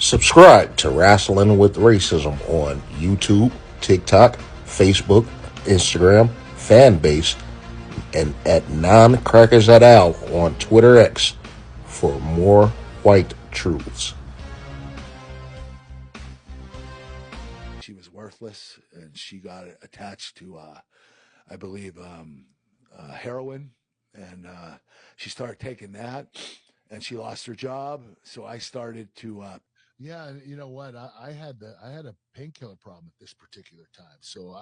Subscribe to Rasslin with Racism on YouTube, TikTok, Facebook, Instagram, Fanbase, and at Non-Crackers et al. On Twitter X for more white truths. She was worthless, and she got attached to, I believe, heroin, and she started taking that, and she lost her job. So I started to. Yeah, and you know what? I had a painkiller problem at this particular time. So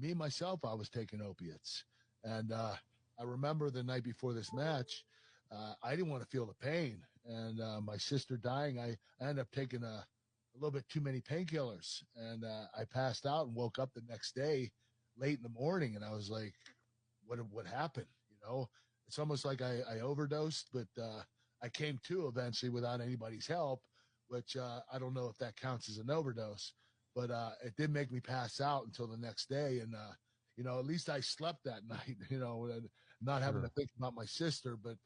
me myself, I was taking opiates, and I remember the night before this match, I didn't want to feel the pain, and my sister dying, I ended up taking a little bit too many painkillers, and I passed out and woke up the next day late in the morning, and I was like, what happened? You know, it's almost like I overdosed, but I came to eventually without anybody's help, which I don't know if that counts as an overdose, but it did make me pass out until the next day, and at least I slept that night, not having to think about my sister, but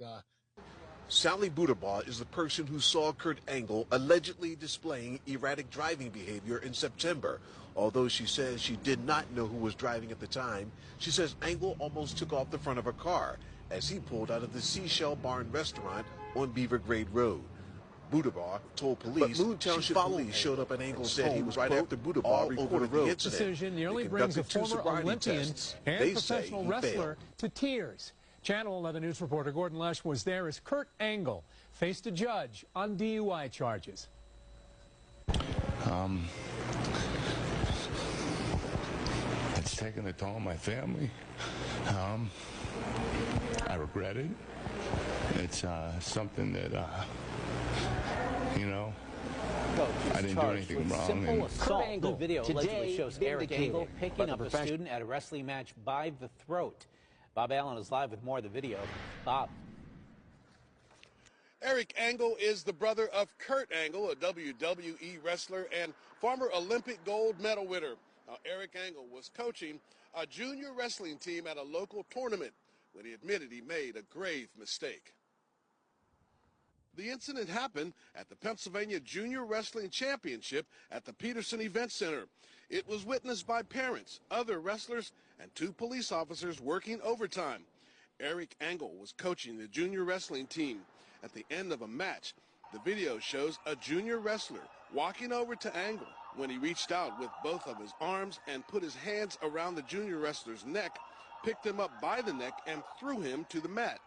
Sally Budabaugh is the person who saw Kurt Angle allegedly displaying erratic driving behavior in September. Although she says she did not know who was driving at the time, she says Angle almost took off the front of her car as he pulled out of the Seashell Barn restaurant on Beaver Grade Road. Budabaugh told police Township police showed up at Angle's home he was right after Budabaugh reported the incident. Decision nearly brings a former Olympian and professional wrestler to tears. Channel 11 News reporter Gordon Lush was there as Kurt Angle faced a judge on DUI charges. It's taken a toll on my family. I regret it. It's something that, I didn't do anything wrong. Kurt Angle, the video allegedly shows Eric Angle picking up a student at a wrestling match by the throat. Bob Allen is live with more of the video. Bob. Eric Angle is the brother of Kurt Angle, a WWE wrestler and former Olympic gold medal winner. Now, Eric Angle was coaching a junior wrestling team at a local tournament when he admitted he made a grave mistake. The incident happened at the Pennsylvania Junior Wrestling Championship at the Peterson Event Center. It was witnessed by parents, other wrestlers, and 2 police officers working overtime. Eric Angle was coaching the junior wrestling team. At the end of a match, the video shows a junior wrestler walking over to Angle when he reached out with both of his arms and put his hands around the junior wrestler's neck, picked him up by the neck, and threw him to the mat.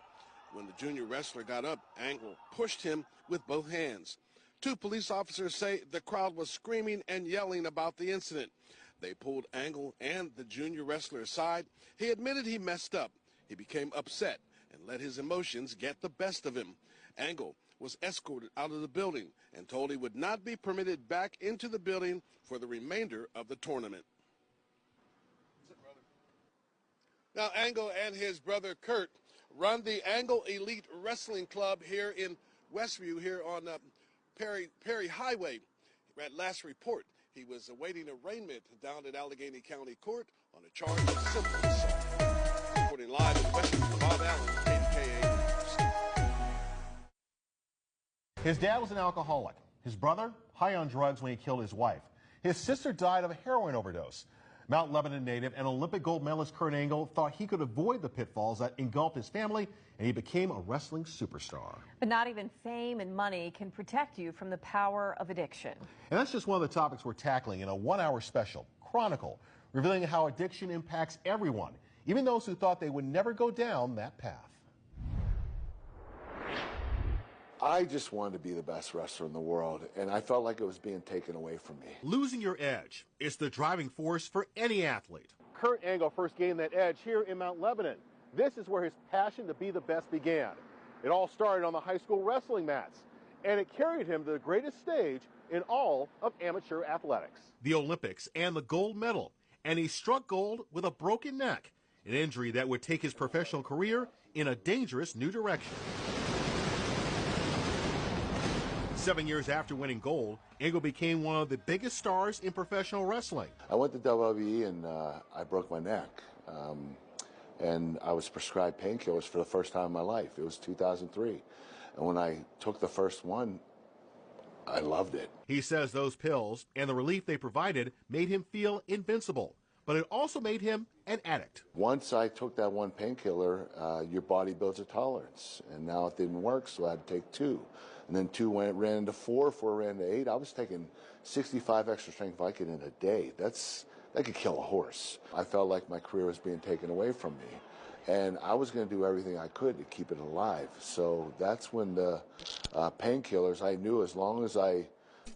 When the junior wrestler got up, Angle pushed him with both hands. 2 police officers say the crowd was screaming and yelling about the incident. They pulled Angle and the junior wrestler aside. He admitted he messed up. He became upset and let his emotions get the best of him. Angle was escorted out of the building and told he would not be permitted back into the building for the remainder of the tournament. Now, Angle and his brother Kurt run the Angle Elite Wrestling Club here in Westview, here on Perry Highway. At last report, he was awaiting arraignment down at Allegheny County Court on a charge of simple assault. Reporting live in Westview, Bob Allen, KDKA News. His dad was an alcoholic. His brother, high on drugs when he killed his wife. His sister died of a heroin overdose. Mount Lebanon native and Olympic gold medalist Kurt Angle thought he could avoid the pitfalls that engulfed his family, and he became a wrestling superstar. But not even fame and money can protect you from the power of addiction. And that's just one of the topics we're tackling in a 1-hour special, Chronicle, revealing how addiction impacts everyone, even those who thought they would never go down that path. I just wanted to be the best wrestler in the world, and I felt like it was being taken away from me. Losing your edge is the driving force for any athlete. Kurt Angle first gained that edge here in Mount Lebanon. This is where his passion to be the best began. It all started on the high school wrestling mats, and it carried him to the greatest stage in all of amateur athletics. The Olympics and the gold medal, and he struck gold with a broken neck, an injury that would take his professional career in a dangerous new direction. 7 years after winning gold, Angle became one of the biggest stars in professional wrestling. I went to WWE and I broke my neck. And I was prescribed painkillers for the first time in my life. It was 2003. And when I took the first one, I loved it. He says those pills and the relief they provided made him feel invincible, but it also made him an addict. Once I took that one painkiller, your body builds a tolerance, and now it didn't work, so I had to take 2. And then 2 ran into 4, 4 ran into 8. I was taking 65 extra strength Vicodin in a day. That could kill a horse. I felt like my career was being taken away from me, and I was going to do everything I could to keep it alive. So that's when the painkillers, I knew as long as I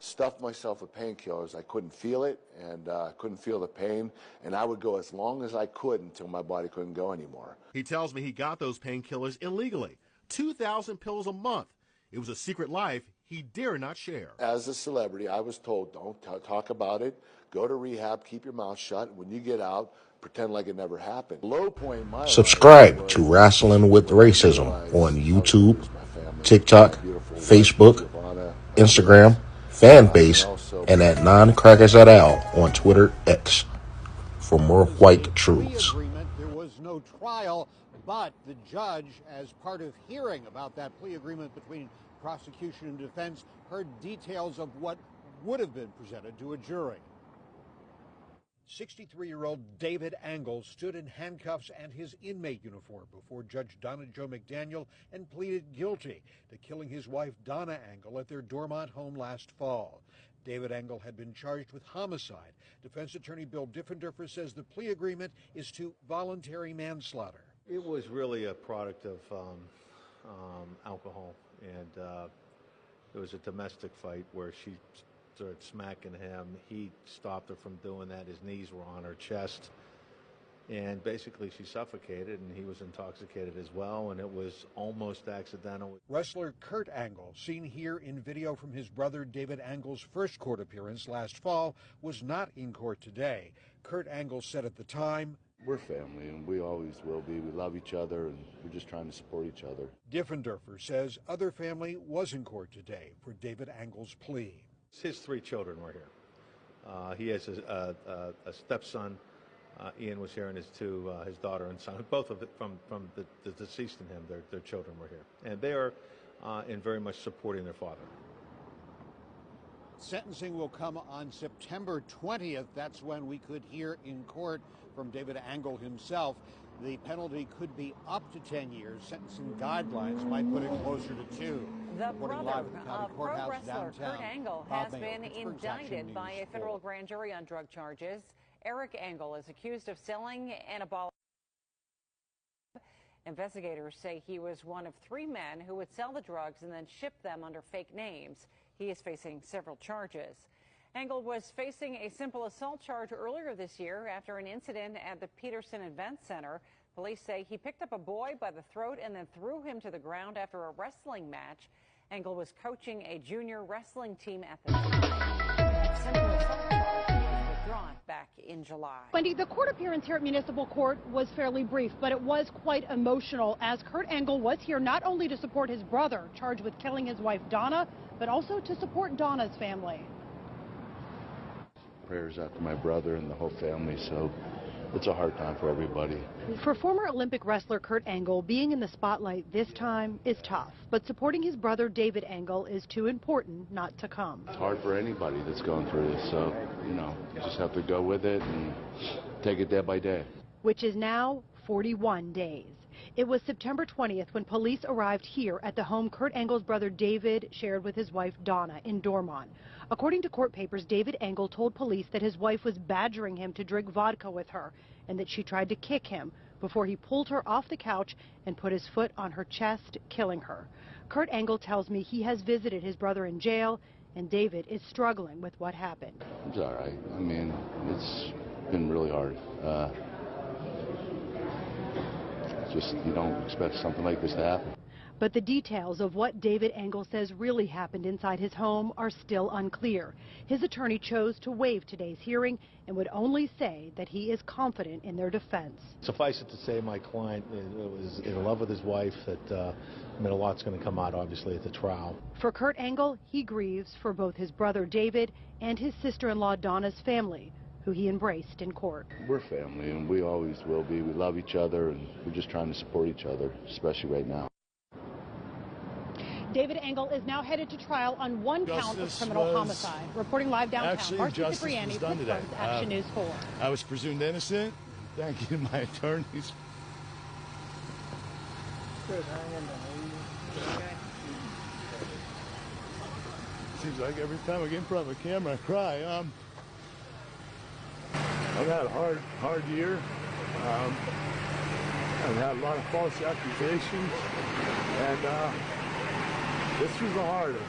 stuffed myself with painkillers, I couldn't feel it, and couldn't feel the pain, and I would go as long as I could until my body couldn't go anymore. He tells me he got those painkillers illegally, 2,000 pills a month. It was a secret life he dare not share. As a celebrity, I was told, don't talk about it, go to rehab, keep your mouth shut. When you get out, pretend like it never happened. Low point in my Subscribe to Rasslin with Racism on YouTube, TikTok, Facebook, Instagram, Fanbase, and at Non-Crackers et al. On Twitter X for more white truths. There was no trial, but the judge, as part of hearing about that plea agreement between prosecution and defense, heard details of what would have been presented to a jury. 63-year-old David Angle stood in handcuffs and his inmate uniform before Judge Donna Jo McDaniel and pleaded guilty to killing his wife Donna Angle at their Dormont home last fall. David Angle had been charged with homicide. Defense attorney Bill Diffenderfer says the plea agreement is to voluntary manslaughter. It was really a product of alcohol, and it was a domestic fight where she started smacking him. He stopped her from doing that. His knees were on her chest, and basically she suffocated, and he was intoxicated as well, and it was almost accidental. Wrestler Kurt Angle, seen here in video from his brother David Angle's first court appearance last fall, was not in court today. Kurt Angle said at the time, We're family, and we always will be. We love each other, and we're just trying to support each other. Diffenderfer says other family was in court today for David Angle's plea. His 3 children were here. He has a stepson. Ian was here, and his daughter and son, both of it from the deceased and him. Their children were here, and they are in very much supporting their father. Sentencing will come on September 20th. That's when we could hear in court from David Angle himself. The penalty could be up to 10 years. Sentencing guidelines might put it closer to 2. The brother of pro wrestler downtown. Kurt Angle has been indicted by a federal grand jury on drug charges. Eric Angle is accused of selling anabolic. Investigators say he was one of 3 men who would sell the drugs and then ship them under fake names. He is facing several charges. Angle was facing a simple assault charge earlier this year after an incident at the Peterson Event Center. Police say he picked up a boy by the throat and then threw him to the ground after a wrestling match. Angle was coaching a junior wrestling team at the time. That simple assault charge was withdrawn back in July. Wendy, the court appearance here at Municipal Court was fairly brief, but it was quite emotional as Kurt Angle was here not only to support his brother, charged with killing his wife Donna, but also to support Donna's family. Prayers out to my brother and the whole family, so it's a hard time for everybody. For former Olympic wrestler Kurt Angle, being in the spotlight this time is tough, but supporting his brother David Angle is too important not to come. It's hard for anybody that's going through this, so, you just have to go with it and take it day by day. Which is now 41 days. It was September 20th when police arrived here at the home Kurt Angle's brother David shared with his wife Donna in Dormont. According to court papers, David Angle told police that his wife was badgering him to drink vodka with her and that she tried to kick him before he pulled her off the couch and put his foot on her chest, killing her. Kurt Angle tells me he has visited his brother in jail and David is struggling with what happened. It's all right. I mean, it's been really hard. Just, you don't expect something like this to happen. But the details of what David Angle says really happened inside his home are still unclear. His attorney chose to waive today's hearing and would only say that he is confident in their defense. Suffice it to say, my client was in love with his wife. That a lot's going to come out, obviously, at the trial. For Kurt Angle, he grieves for both his brother David and his sister-in-law Donna's family, who he embraced in court. We're family, and we always will be. We love each other, and we're just trying to support each other, especially right now. David Angle is now headed to trial on one count of criminal homicide. Reporting live downtown, Marcy Cipriani, Pittsburgh's Action News 4. I was presumed innocent. Thank you to my attorneys. Seems like every time I get in front of a camera, I cry. I've had a hard year. I've had a lot of false accusations, and this was the hardest.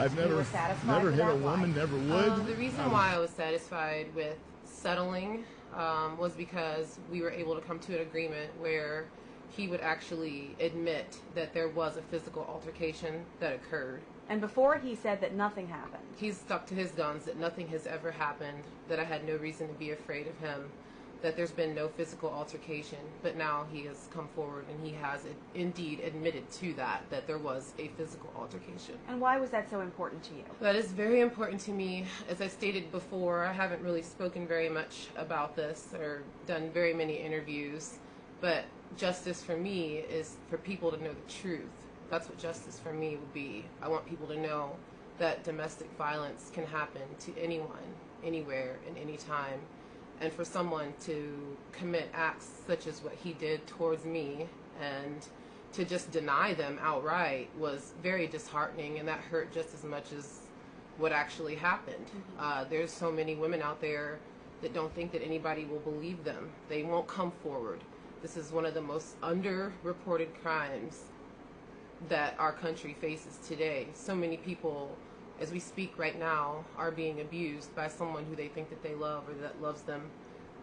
I've never hit a woman, never would. The reason why I was satisfied with settling was because we were able to come to an agreement where he would actually admit that there was a physical altercation that occurred. And before, he said that nothing happened. He's stuck to his guns, that nothing has ever happened, that I had no reason to be afraid of him, that there's been no physical altercation. But now he has come forward and he has indeed admitted to that there was a physical altercation. And why was that so important to you? That is very important to me. As I stated before, I haven't really spoken very much about this or done very many interviews, but justice for me is for people to know the truth. That's what justice for me would be. I want people to know that domestic violence can happen to anyone, anywhere, and any time. And for someone to commit acts such as what he did towards me and to just deny them outright was very disheartening, and that hurt just as much as what actually happened. There's so many women out there that don't think that anybody will believe them. They won't come forward. This is one of the most underreported crimes that our country faces today. So many people, as we speak right now, are being abused by someone who they think that they love or that loves them,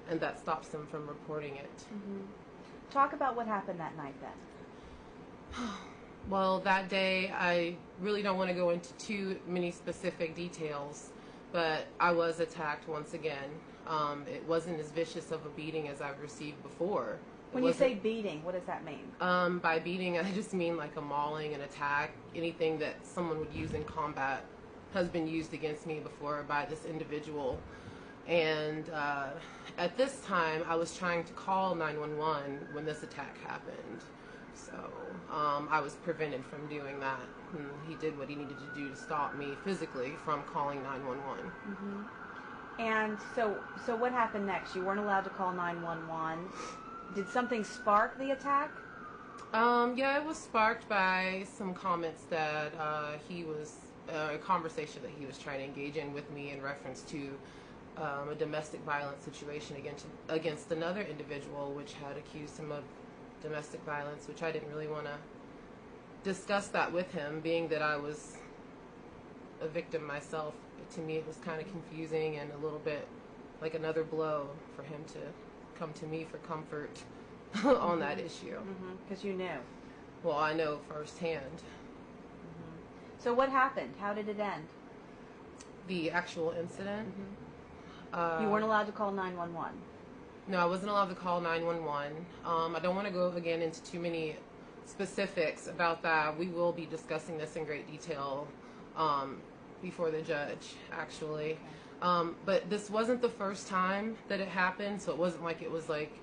and that stops them from reporting it. Talk about what happened that night then. Well, that day, I really don't want to go into too many specific details, but I was attacked once again. It wasn't as vicious of a beating as I've received before. When you say beating, what does that mean? By beating, I just mean like a mauling, an attack, anything that someone would use in combat has been used against me before by this individual. And at this time, I was trying to call 911 when this attack happened. So I was prevented from doing that. And he did what he needed to do to stop me physically from calling 911. And so what happened next? You weren't allowed to call 911. Did something spark the attack? Yeah, it was sparked by some comments that a conversation that he was trying to engage in with me in reference to a domestic violence situation against another individual, which had accused him of domestic violence, which I didn't really want to discuss that with him, being that I was a victim myself. To me, it was kind of confusing and a little bit like another blow for him to come to me for comfort on that issue. Because you knew. Well, I know firsthand. So what happened? How did it end? The actual incident? You weren't allowed to call 911. No, I wasn't allowed to call 911. I don't want to go again into too many specifics about that. We will be discussing this in great detail before the judge, actually. But this wasn't the first time that it happened, so it wasn't like it was like,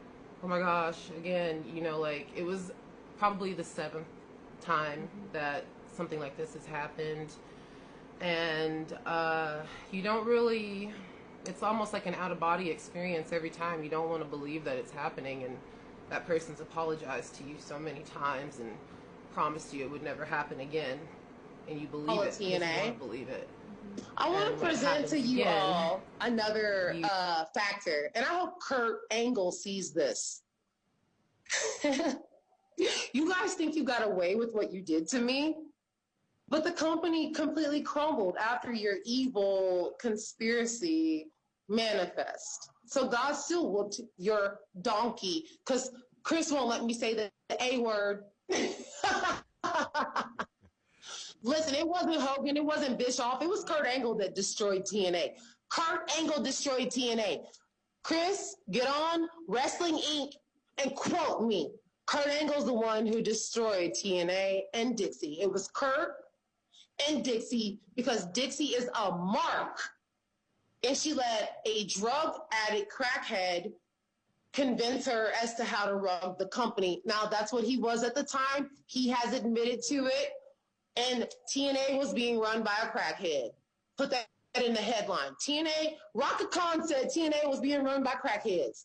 oh my gosh, again, you know, like it was probably the 7th time that something like this has happened. And you don't really, it's almost like an out-of-body experience every time. You don't want to believe that it's happening, and that person's apologized to you so many times and promised you it would never happen again, and you believe it because you want to believe it. I want to present to you all another factor, and I hope Kurt Angle sees this. You guys think you got away with what you did to me, but the company completely crumbled after your evil conspiracy manifest. So God still whooped your donkey, because Chris won't let me say the A word. Listen, it wasn't Hogan, it wasn't Bischoff, it was Kurt Angle that destroyed TNA. Kurt Angle destroyed TNA. Chris, get on Wrestling Inc. and quote me. Kurt Angle's the one who destroyed TNA and Dixie. It was Kurt and Dixie, because Dixie is a mark. And she let a drug addict crackhead convince her as to how to run the company. Now, that's what he was at the time. He has admitted to it. And TNA was being run by a crackhead. Put that in the headline. Raka Khan said TNA was being run by crackheads.